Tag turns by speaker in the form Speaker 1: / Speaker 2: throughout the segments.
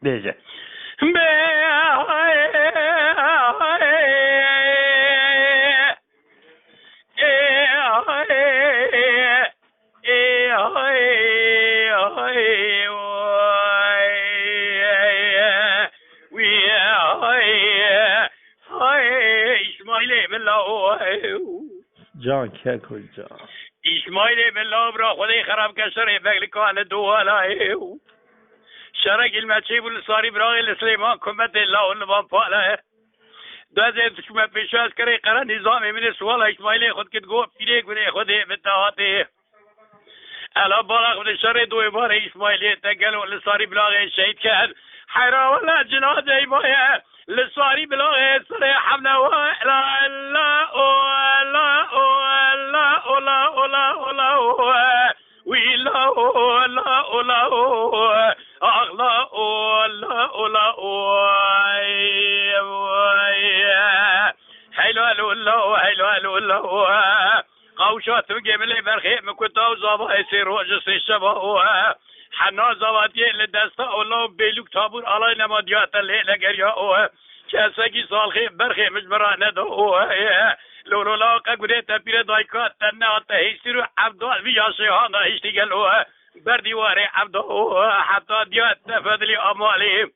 Speaker 1: بيجي جان كيكو جان
Speaker 2: إسماعيل بالله برا خدي خراب كسر بقلي كان دوالا شرق المسيب الصاري برا سليمان كمت الله والنظام فعله دازت شما پیشاز کری قرار نظام من سوال اسماعیل خود کد گفت پیله کنه خود متهاته الا بالا خود شر دو بار اسماعیل تگل لساری بلاغ شهید کرد حیرا ولا جنازه ایمایه لساری بلاغ سر حمله و لا لا لا لا لا لا لا وی لا لا لا اغلا لا لا حلو الله حلو الله قوشات وجمله برخي مكنتو زابا يصير وجس الشباب حنا زواتي لدستا الله بيلوك تابور على نماديات الليل جريا كاسكي صالخي برخي مجبرانه دو لولو لا قبرت بير دايكات تنا تهيسر عبد الوياسي هذا اشتغلوا برديوار عبد حتى ديات تفضلي امالي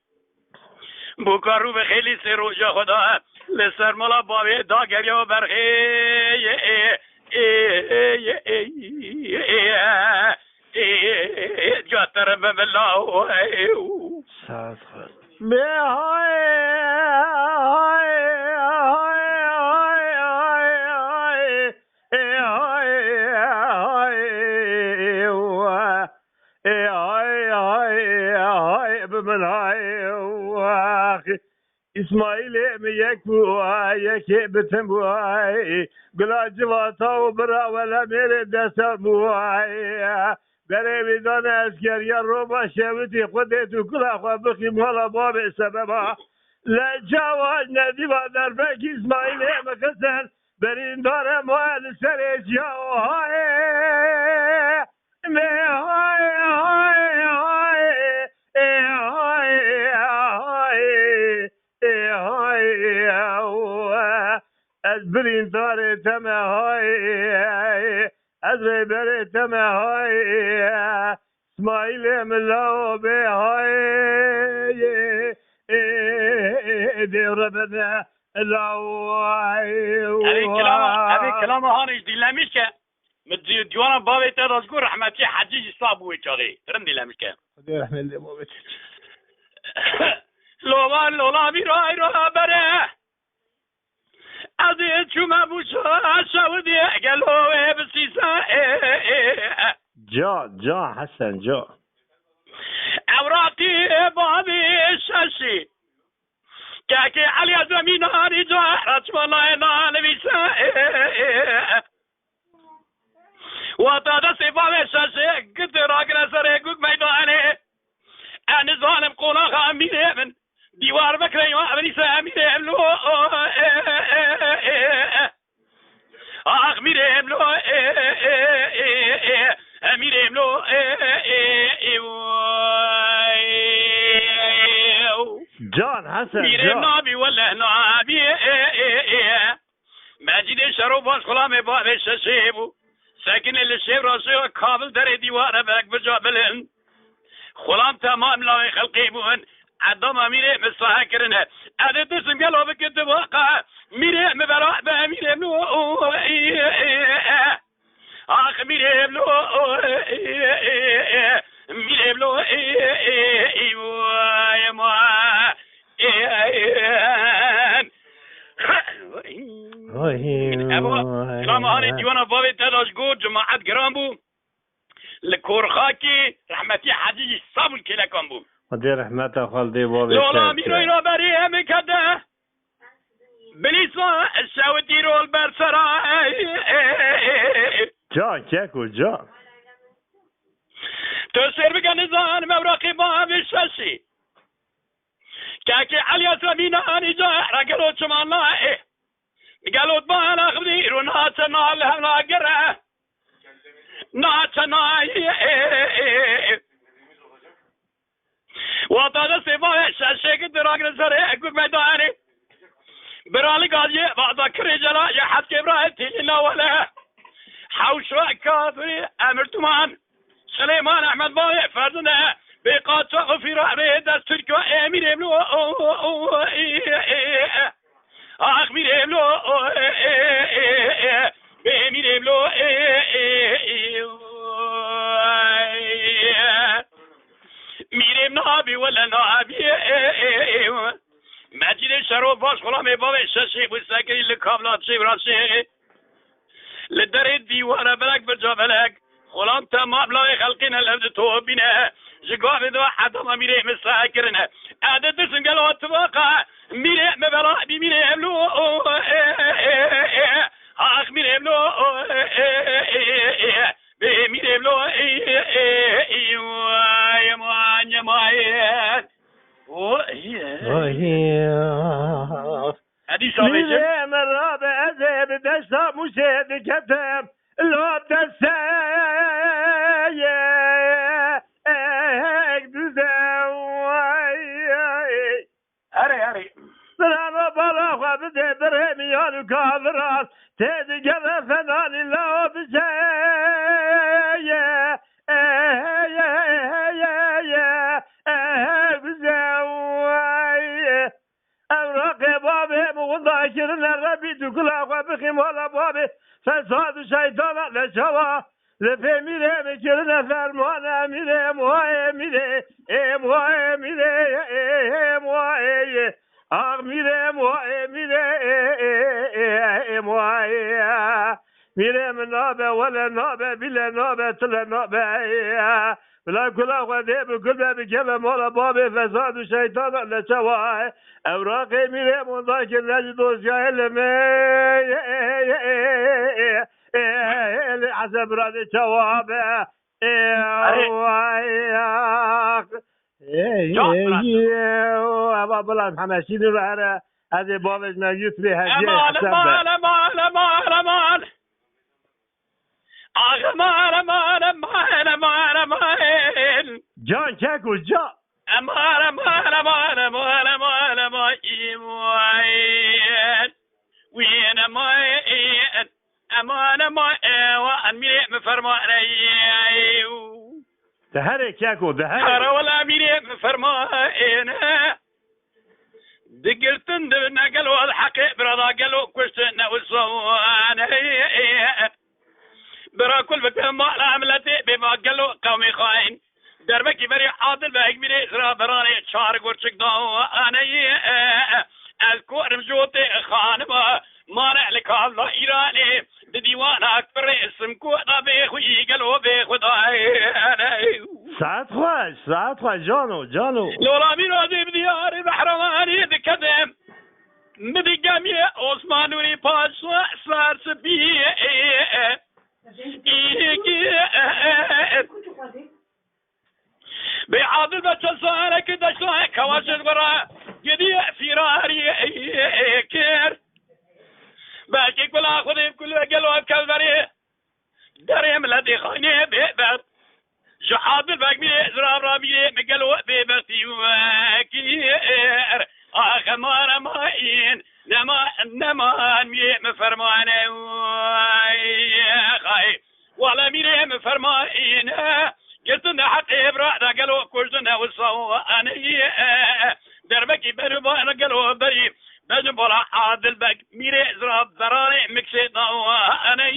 Speaker 2: بوكارو بخيلي سروجا خدا لسر ملا بابي داغريا برخي جاتر بالله
Speaker 1: ساعت خد
Speaker 3: اسماعیل میک بوای یکی بتم بوای گلا جواتا و برا ولا میره دست بوای بره میدان اسکری رو با شویتی خودت و کلا خوا بخی مالا باب سببا لجوال ندی و در بک اسماعیل مکسن برین داره مال سر جاهای از برین داره تمه های از بره تمه های اسماعیل ملاو به های دیره بده
Speaker 2: هذه كلام هانش دي لا مشكه متزي ديوانا بابي تذكر رحمتي حجيج صابوي تاغي ترندي لا مشكه
Speaker 3: خدي رحمه اللي بابي
Speaker 2: لولا بيراي رو بره ادي چوما بوشا سعودي قالوا بسيسا
Speaker 1: جا حسن جا
Speaker 2: اوراقي بابي شاشي كاكي علي زمين هاري جا رسم الله نالبيسا وطادا سيفا شاشي قد راقنا سريقوك ميداني انا ظالم قولا خاميني من ديوار بكري وابني ساميني ملو اخميني ملو اميني ملو
Speaker 1: جان حسن
Speaker 2: ميري نابي ولا نابي ماجد شروف خلام باب ششيبو ساكن اللي شيب راسي كابل دري ديوار باك بجابلن خلام تمام لا خلقي بون عدم اميره مساكرنا هذا تسم قالوا بك واقع ميره مبرا باميره نو اخ ميره نو ميره نو يا ما كلام هاني ديوانا بابي تداش قول جماعة جرامبو لكورخاكي رحمتي حجيج صابل كلا كامبو
Speaker 1: خدي رحمته خالدي بابي
Speaker 2: لولا ميرو يرو بريه مكده بليسا السعودي رول برسرا
Speaker 1: جا كيكو جا
Speaker 2: تسير بك نزان موراقي باب الشاشي كاكي علي اسلامينا اني جا رقلو شمالنا قالوا بانا خبدي وناتنا لها قرأ ناتنا وطاده سيما شاشك دراغن سري اكو ميداني برالي قاضي بعض كرجلا يا حد كبراتي لنا ولا حوشوا كافري امرتمان سليمان احمد باي فردنا بقاطع في رأي دسترك امير املو اخمير املو امير املو ميرم نابي ولا نابي مجد شروف باش خلامي بابي شاشي بساكري لكابلات شي براسي لدري ديوانا بلك برجا بلك خلام تمام بلاي خلقنا الأبد توبنا جقاف ذو حتى ما ميري مساكرنا عدد سنقلوا اتفاقا ميري مبلا بميري املو اخ ميري املو بميري املو يا مان يا مان هذه صابيش
Speaker 3: ميري مرابع أزيب دشتا مشيد كتب لو دسايا
Speaker 2: هري
Speaker 3: سلام بلا خبز برهميان كافرات تيجي فنان الله بزايا أوراق بابي مغضاشرنا ربي تقلع وبخيم ولا بابي فساد شيطان لشوا لفهمي مكرنا فرمانا ميري مواي ميري مواي ميري مواي ميري مواي ميري مواي ميري من نابة ولا نابة بلا نابة تلا نابة بلا كلا غدي بكل باب كلام ولا بابي فساد الشيطان لشوا أوراقي ميري منضاك نجد وسجايل حسب رد شوابه بلا محمد شنو العرا هذه بابج ما يسري
Speaker 2: امان امان امان امان امان امان امان امان امان امان
Speaker 3: جان كاكو جان
Speaker 2: امان امان امان امان امان امان وين امان امان امان وامي مفرماني
Speaker 3: دهري كاكو دهري
Speaker 2: ولا اميري مفرماني دقلتن دبنا قالوا الحق برا قالوا كشتنا والصوان برا كل بكم ما عملتي بما قالوا قومي خاين دربك بري عادل بهك بري زرا براني شارق ورشك ضو انا الكور مجوتي خانما مانع لك الله ايراني ديوان اكبر اسم كو بيخوي قالوا بيخداي
Speaker 3: ساعات خوش جانو
Speaker 2: لولا مين هذه بدياري بحرماني ذكدم بدي جميع عثمانوني باشا صار سبيه بعادل بتشصار كده شلون كواشد برا جدي فراري كير باقي كل اخذ كل قلوا كالبري دريم الذي خاني بيبر جحادل باقي زرار رامي مقلوا بيبرتي وكير اخمار ماين نما مي مفرمانه خاي ولا مي مفرمانه قلتنا حتى ابرا قالوا كوجنا وصوا انا دربك بربا قالوا بري بجن بلا عادل باق ميري زراب براني مكسي ضوا انا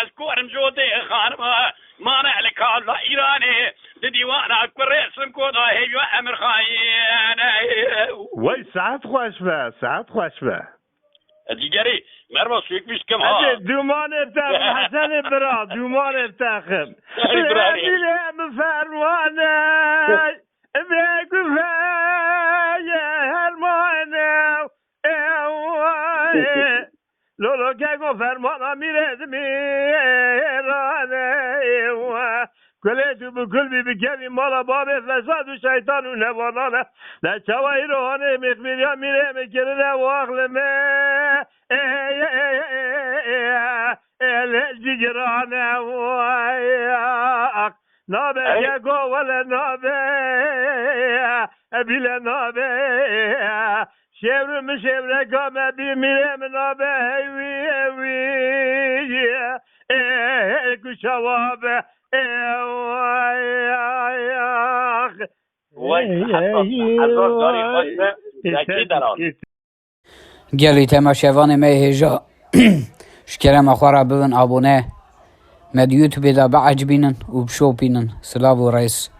Speaker 2: الكور مجودي خانما مانع لك الله ايراني ديوان اكبر اسم كودا هيو امر خاين
Speaker 3: وي ساعات خوش به
Speaker 2: دیگری مرا سویک میش کم ها
Speaker 3: دومان افتخم حسن برا دومان افتخم میرم فرمانه بگو فرمانه لولو که گو فرمانه میرد میرانه کلی تو بکل بی بکمی مالا باب فساد و شیطان و نوانانه لچوایی روحانه مخمیریا میره مکرنه و اخلمه الجگرانه نابه جاكو ولا نابه بلا نابه شبر مشبر قام بمير من نابه وي كشواب
Speaker 4: گلی تماشاوان می هجا شکرم اخوارا ببن آبونه مد یوتیوب دا بعج بینن و بشو بینن سلاو و رئیس